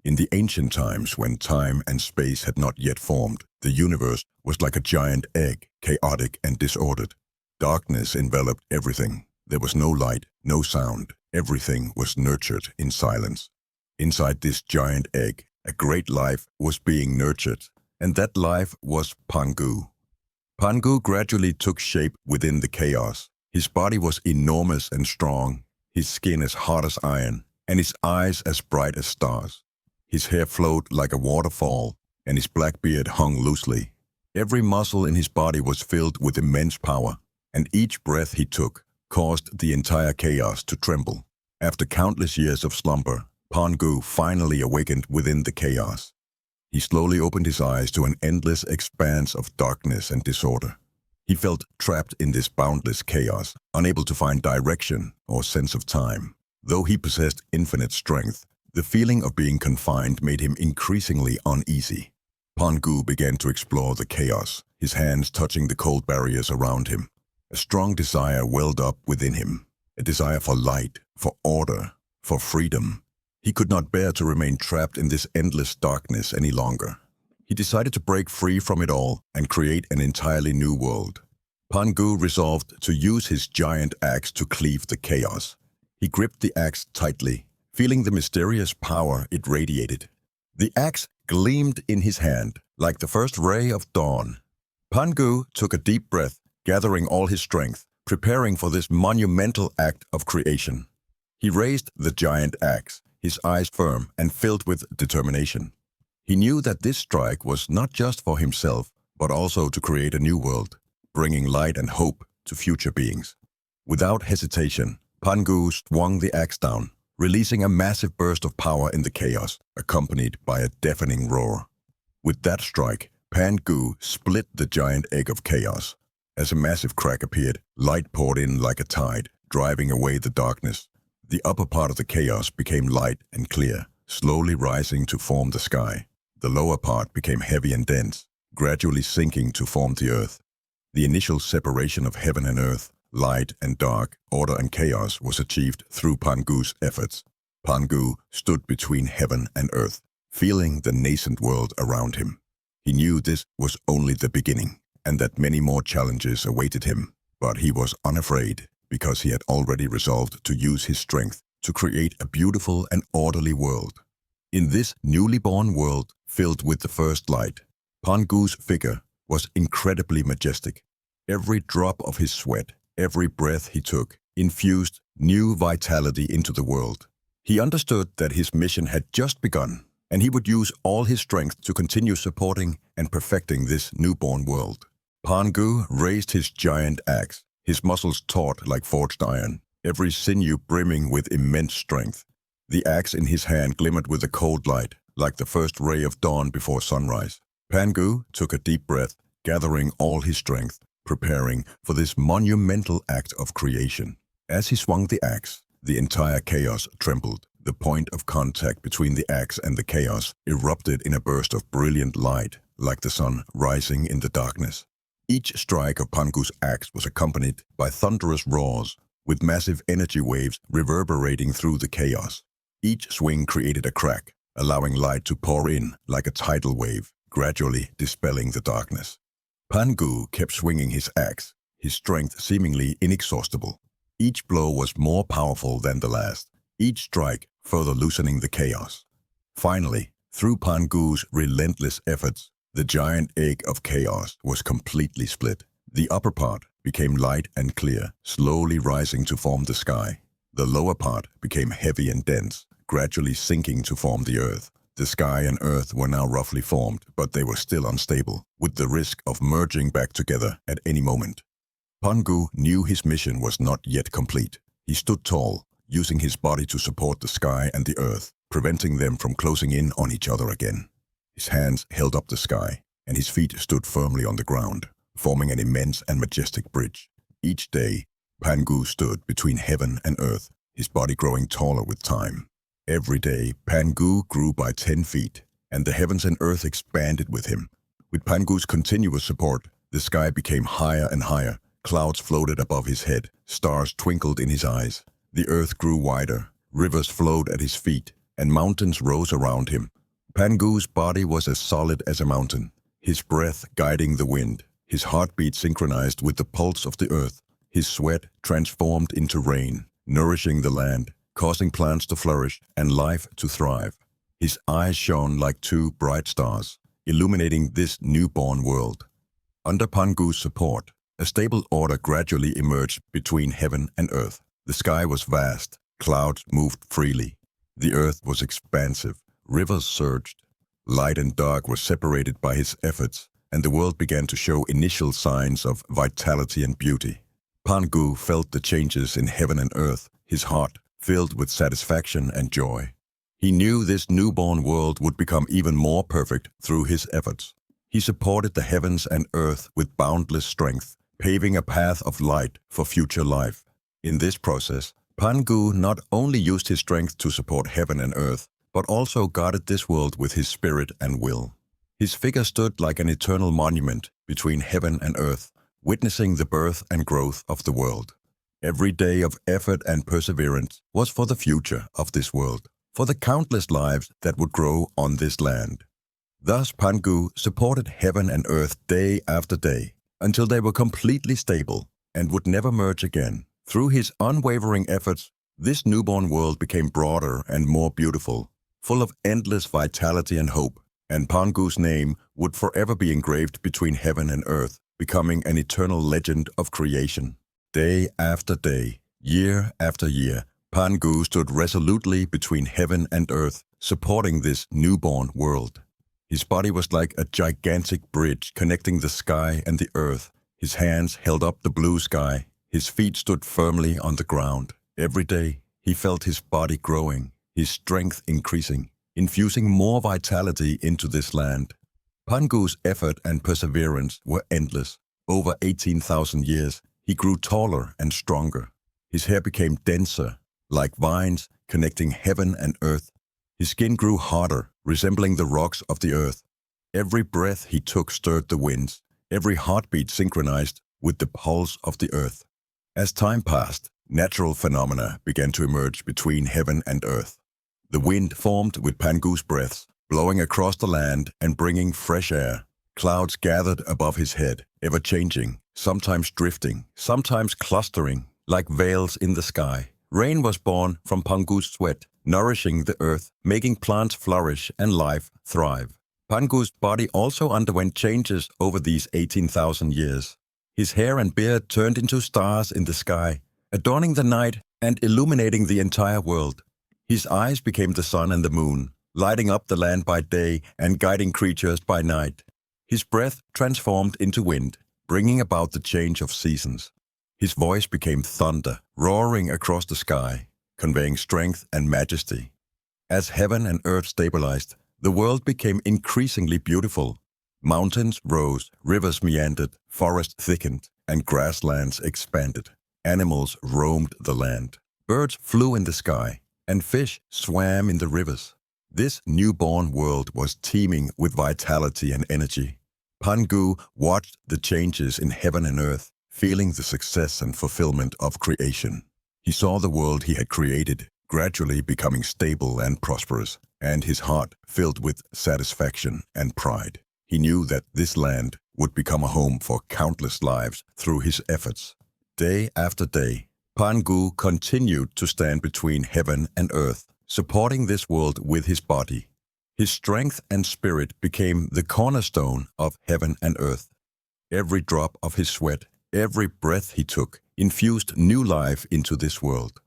In the ancient times, when time and space had not yet formed, the universe was like a giant egg, chaotic and disordered. Darkness enveloped everything. There was no light, no sound. Everything was nurtured in silence. Inside this giant egg, a great life was being nurtured, and that life was Pangu. Pangu gradually took shape within the chaos. His body was enormous and strong, his skin as hard as iron, and his eyes as bright as stars. His hair flowed like a waterfall, and his black beard hung loosely. Every muscle in his body was filled with immense power, and each breath he took caused the entire chaos to tremble. After countless years of slumber, Pangu finally awakened within the chaos. He slowly opened his eyes to an endless expanse of darkness and disorder. He felt trapped in this boundless chaos, unable to find direction or sense of time. Though he possessed infinite strength, the feeling of being confined made him increasingly uneasy. Pangu began to explore the chaos, his hands touching the cold barriers around him. A strong desire welled up within him, a desire for light, for order, for freedom. He could not bear to remain trapped in this endless darkness any longer. He decided to break free from it all and create an entirely new world. Pangu resolved to use his giant axe to cleave the chaos. He gripped the axe tightly, feeling the mysterious power it radiated. The axe gleamed in his hand like the first ray of dawn. Pangu took a deep breath, gathering all his strength, preparing for this monumental act of creation. He raised the giant axe, his eyes firm and filled with determination. He knew that this strike was not just for himself, but also to create a new world, bringing light and hope to future beings. Without hesitation, Pangu swung the axe down, releasing a massive burst of power in the chaos, accompanied by a deafening roar. With that strike, Pangu split the giant egg of chaos. As a massive crack appeared, light poured in like a tide, driving away the darkness. The upper part of the chaos became light and clear, slowly rising to form the sky. The lower part became heavy and dense, gradually sinking to form the earth. The initial separation of heaven and earth, light and dark, order and chaos was achieved through Pangu's efforts. Pangu stood between heaven and earth, feeling the nascent world around him. He knew this was only the beginning, and that many more challenges awaited him. But he was unafraid, because he had already resolved to use his strength to create a beautiful and orderly world. In this newly born world, filled with the first light, Pangu's figure was incredibly majestic. Every drop of his sweat, every breath he took, infused new vitality into the world. He understood that his mission had just begun, and he would use all his strength to continue supporting and perfecting this newborn world. Pangu raised his giant axe, his muscles taut like forged iron, every sinew brimming with immense strength. The axe in his hand glimmered with a cold light, like the first ray of dawn before sunrise. Pangu took a deep breath, gathering all his strength, preparing for this monumental act of creation. As he swung the axe, the entire chaos trembled. The point of contact between the axe and the chaos erupted in a burst of brilliant light, like the sun rising in the darkness. Each strike of Pangu's axe was accompanied by thunderous roars, with massive energy waves reverberating through the chaos. Each swing created a crack, allowing light to pour in like a tidal wave, gradually dispelling the darkness. Pangu kept swinging his axe, his strength seemingly inexhaustible. Each blow was more powerful than the last, each strike further loosening the chaos. Finally, through Pangu's relentless efforts, the giant egg of chaos was completely split. The upper part became light and clear, slowly rising to form the sky. The lower part became heavy and dense, gradually sinking to form the earth. The sky and earth were now roughly formed, but they were still unstable, with the risk of merging back together at any moment. Pangu knew his mission was not yet complete. He stood tall, using his body to support the sky and the earth, preventing them from closing in on each other again. His hands held up the sky, and his feet stood firmly on the ground, forming an immense and majestic bridge. Each day, Pangu stood between heaven and earth, his body growing taller with time. Every day, Pangu grew by 10 feet, and the heavens and earth expanded with him. With Pangu's continuous support, the sky became higher and higher. Clouds floated above his head, stars twinkled in his eyes. The earth grew wider, rivers flowed at his feet, and mountains rose around him, Pangu's body was as solid as a mountain, his breath guiding the wind, his heartbeat synchronized with the pulse of the earth, his sweat transformed into rain, nourishing the land, causing plants to flourish and life to thrive. His eyes shone like two bright stars, illuminating this newborn world. Under Pangu's support, a stable order gradually emerged between heaven and earth. The sky was vast, clouds moved freely. The earth was expansive, rivers surged. Light and dark were separated by his efforts, and the world began to show initial signs of vitality and beauty. Pangu felt the changes in heaven and earth, his heart filled with satisfaction and joy. He knew this newborn world would become even more perfect through his efforts. He supported the heavens and earth with boundless strength, paving a path of light for future life. In this process, Pangu not only used his strength to support heaven and earth, but also guarded this world with his spirit and will. His figure stood like an eternal monument between heaven and earth, witnessing the birth and growth of the world. Every day of effort and perseverance was for the future of this world, for the countless lives that would grow on this land. Thus Pangu supported heaven and earth day after day, until they were completely stable and would never merge again. Through his unwavering efforts, this newborn world became broader and more beautiful, full of endless vitality and hope, and Pangu's name would forever be engraved between heaven and earth, becoming an eternal legend of creation. Day after day, year after year, Pangu stood resolutely between heaven and earth, supporting this newborn world. His body was like a gigantic bridge connecting the sky and the earth. His hands held up the blue sky. His feet stood firmly on the ground. Every day, he felt his body growing, his strength increasing, infusing more vitality into this land. Pangu's effort and perseverance were endless. Over 18,000 years, he grew taller and stronger. His hair became denser, like vines connecting heaven and earth. His skin grew harder, resembling the rocks of the earth. Every breath he took stirred the winds. Every heartbeat synchronized with the pulse of the earth. As time passed, natural phenomena began to emerge between heaven and earth. The wind formed with Pangu's breaths, blowing across the land and bringing fresh air. Clouds gathered above his head, ever-changing, sometimes drifting, sometimes clustering, like veils in the sky. Rain was born from Pangu's sweat, nourishing the earth, making plants flourish and life thrive. Pangu's body also underwent changes over these 18,000 years. His hair and beard turned into stars in the sky, adorning the night and illuminating the entire world. His eyes became the sun and the moon, lighting up the land by day and guiding creatures by night. His breath transformed into wind, bringing about the change of seasons. His voice became thunder, roaring across the sky, conveying strength and majesty. As heaven and earth stabilized, the world became increasingly beautiful. Mountains rose, rivers meandered, forests thickened, and grasslands expanded. Animals roamed the land. Birds flew in the sky, and fish swam in the rivers. This newborn world was teeming with vitality and energy. Pangu watched the changes in heaven and earth, feeling the success and fulfillment of creation. He saw the world he had created gradually becoming stable and prosperous, and his heart filled with satisfaction and pride. He knew that this land would become a home for countless lives through his efforts. Day after day, Pangu continued to stand between heaven and earth, supporting this world with his body. His strength and spirit became the cornerstone of heaven and earth. Every drop of his sweat, every breath he took, infused new life into this world.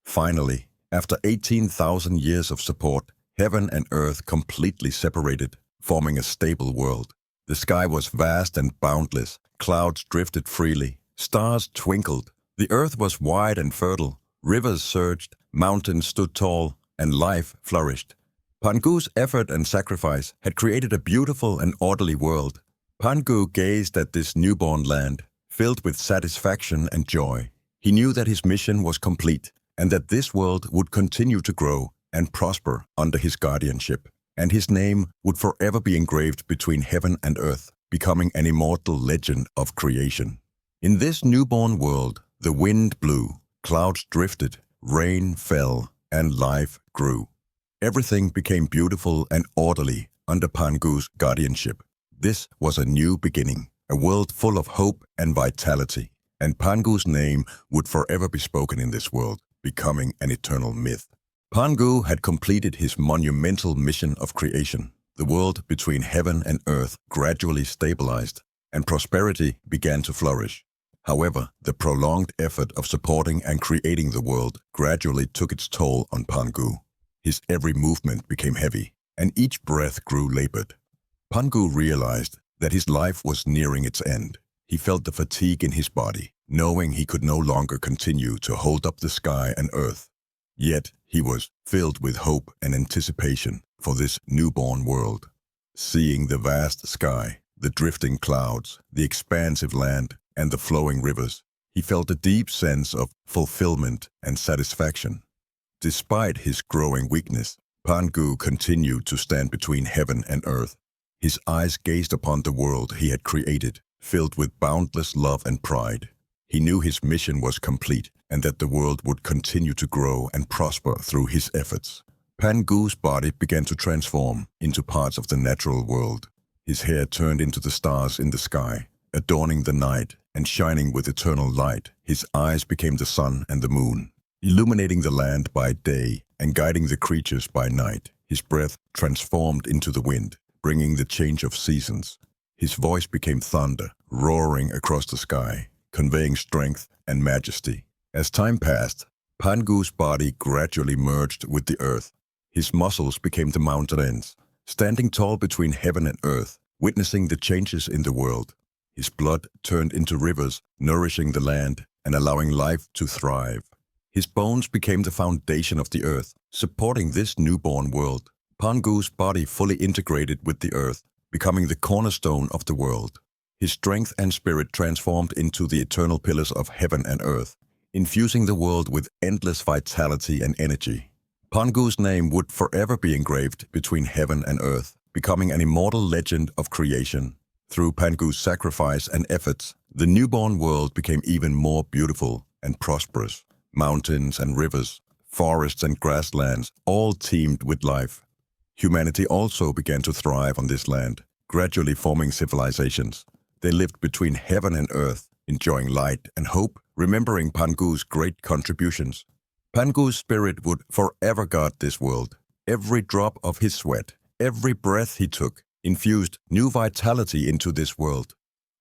Finally, after 18,000 years of support, heaven and earth completely separated, forming a stable world. The sky was vast and boundless. Clouds drifted freely. Stars twinkled. The earth was wide and fertile. Rivers surged. Mountains stood tall. And life flourished. Pangu's effort and sacrifice had created a beautiful and orderly world. Pangu gazed at this newborn land, filled with satisfaction and joy. He knew that his mission was complete, and that this world would continue to grow and prosper under his guardianship, and his name would forever be engraved between heaven and earth, becoming an immortal legend of creation. In this newborn world, the wind blew, clouds drifted, rain fell, and life grew. Everything became beautiful and orderly under Pangu's guardianship. This was a new beginning, a world full of hope and vitality, and Pangu's name would forever be spoken in this world, becoming an eternal myth. Pangu had completed his monumental mission of creation. The world between heaven and earth gradually stabilized, and prosperity began to flourish. However, the prolonged effort of supporting and creating the world gradually took its toll on Pangu. His every movement became heavy, and each breath grew labored. Pangu realized that his life was nearing its end. He felt the fatigue in his body, knowing he could no longer continue to hold up the sky and earth. Yet he was filled with hope and anticipation for this newborn world. Seeing the vast sky, the drifting clouds, the expansive land, and the flowing rivers, he felt a deep sense of fulfillment and satisfaction. Despite his growing weakness, Pangu continued to stand between heaven and earth. His eyes gazed upon the world he had created, filled with boundless love and pride. He knew his mission was complete and that the world would continue to grow and prosper through his efforts. Pangu's body began to transform into parts of the natural world. His hair turned into the stars in the sky, adorning the night and shining with eternal light. His eyes became the sun and the moon, illuminating the land by day and guiding the creatures by night. His breath transformed into the wind, bringing the change of seasons. His voice became thunder, roaring across the sky, conveying strength and majesty. As time passed, Pangu's body gradually merged with the earth. His muscles became the mountains, standing tall between heaven and earth, witnessing the changes in the world. His blood turned into rivers, nourishing the land and allowing life to thrive. His bones became the foundation of the earth, supporting this newborn world. Pangu's body fully integrated with the earth, becoming the cornerstone of the world. His strength and spirit transformed into the eternal pillars of heaven and earth, infusing the world with endless vitality and energy. Pangu's name would forever be engraved between heaven and earth, becoming an immortal legend of creation. Through Pangu's sacrifice and efforts, the newborn world became even more beautiful and prosperous. Mountains and rivers, forests and grasslands, all teemed with life. Humanity also began to thrive on this land, gradually forming civilizations. They lived between heaven and earth, enjoying light and hope, remembering Pangu's great contributions. Pangu's spirit would forever guard this world. Every drop of his sweat, every breath he took, infused new vitality into this world.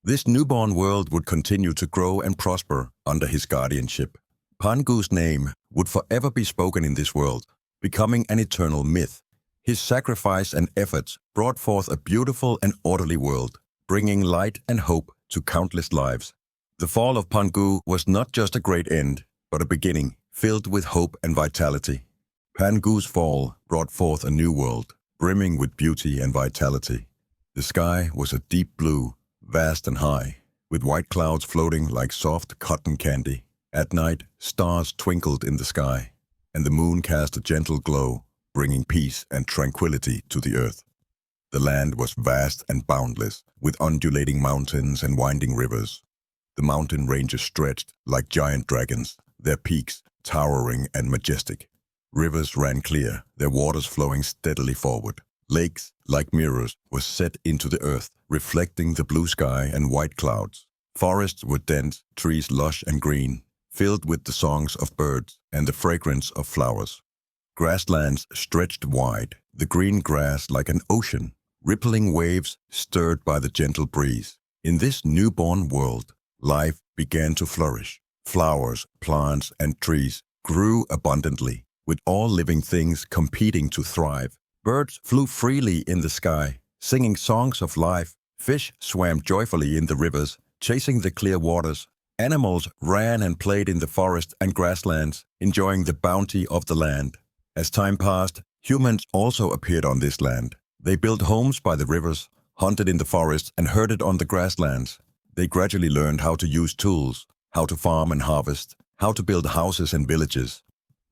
This newborn world would continue to grow and prosper under his guardianship. Pangu's name would forever be spoken in this world, becoming an eternal myth. His sacrifice and efforts brought forth a beautiful and orderly world, bringing light and hope to countless lives. The fall of Pangu was not just a great end, but a beginning filled with hope and vitality. Pangu's fall brought forth a new world, brimming with beauty and vitality. The sky was a deep blue, vast and high, with white clouds floating like soft cotton candy. At night, stars twinkled in the sky, and the moon cast a gentle glow, bringing peace and tranquility to the earth. The land was vast and boundless, with undulating mountains and winding rivers. The mountain ranges stretched like giant dragons, their peaks towering and majestic. Rivers ran clear, their waters flowing steadily forward. Lakes, like mirrors, were set into the earth, reflecting the blue sky and white clouds. Forests were dense, trees lush and green, filled with the songs of birds and the fragrance of flowers. Grasslands stretched wide, the green grass like an ocean, rippling waves stirred by the gentle breeze. In this newborn world, life began to flourish. Flowers, plants, and trees grew abundantly, with all living things competing to thrive. Birds flew freely in the sky, singing songs of life. Fish swam joyfully in the rivers, chasing the clear waters. Animals ran and played in the forest and grasslands, enjoying the bounty of the land. As time passed, humans also appeared on this land. They built homes by the rivers, hunted in the forests, and herded on the grasslands. They gradually learned how to use tools, how to farm and harvest, how to build houses and villages.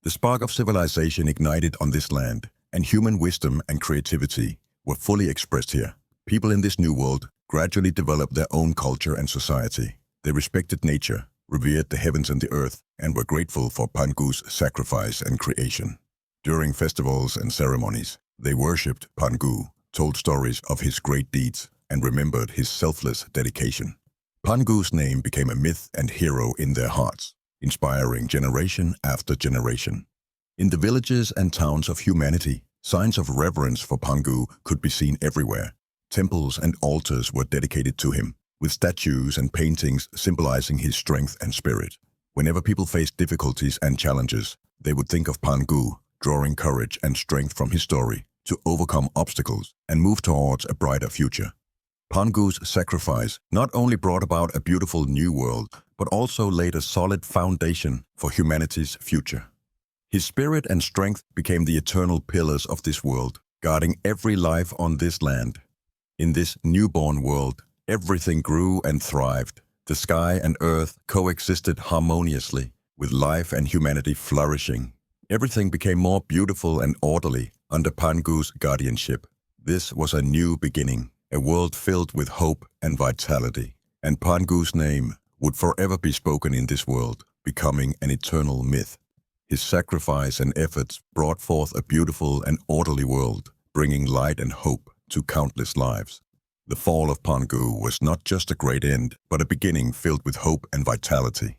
The spark of civilization ignited on this land, and human wisdom and creativity were fully expressed here. People in this new world gradually developed their own culture and society. They respected nature, revered the heavens and the earth, and were grateful for Pangu's sacrifice and creation. During festivals and ceremonies, they worshipped Pangu, told stories of his great deeds, and remembered his selfless dedication. Pangu's name became a myth and hero in their hearts, inspiring generation after generation. In the villages and towns of humanity, signs of reverence for Pangu could be seen everywhere. Temples and altars were dedicated to him, with statues and paintings symbolizing his strength and spirit. Whenever people faced difficulties and challenges, they would think of Pangu, drawing courage and strength from his story to overcome obstacles and move towards a brighter future. Pangu's sacrifice not only brought about a beautiful new world, but also laid a solid foundation for humanity's future. His spirit and strength became the eternal pillars of this world, guarding every life on this land. In this newborn world, everything grew and thrived. The sky and earth coexisted harmoniously, with life and humanity flourishing. Everything became more beautiful and orderly under Pangu's guardianship. This was a new beginning, a world filled with hope and vitality. And Pangu's name would forever be spoken in this world, becoming an eternal myth. His sacrifice and efforts brought forth a beautiful and orderly world, bringing light and hope to countless lives. The fall of Pangu was not just a great end, but a beginning filled with hope and vitality.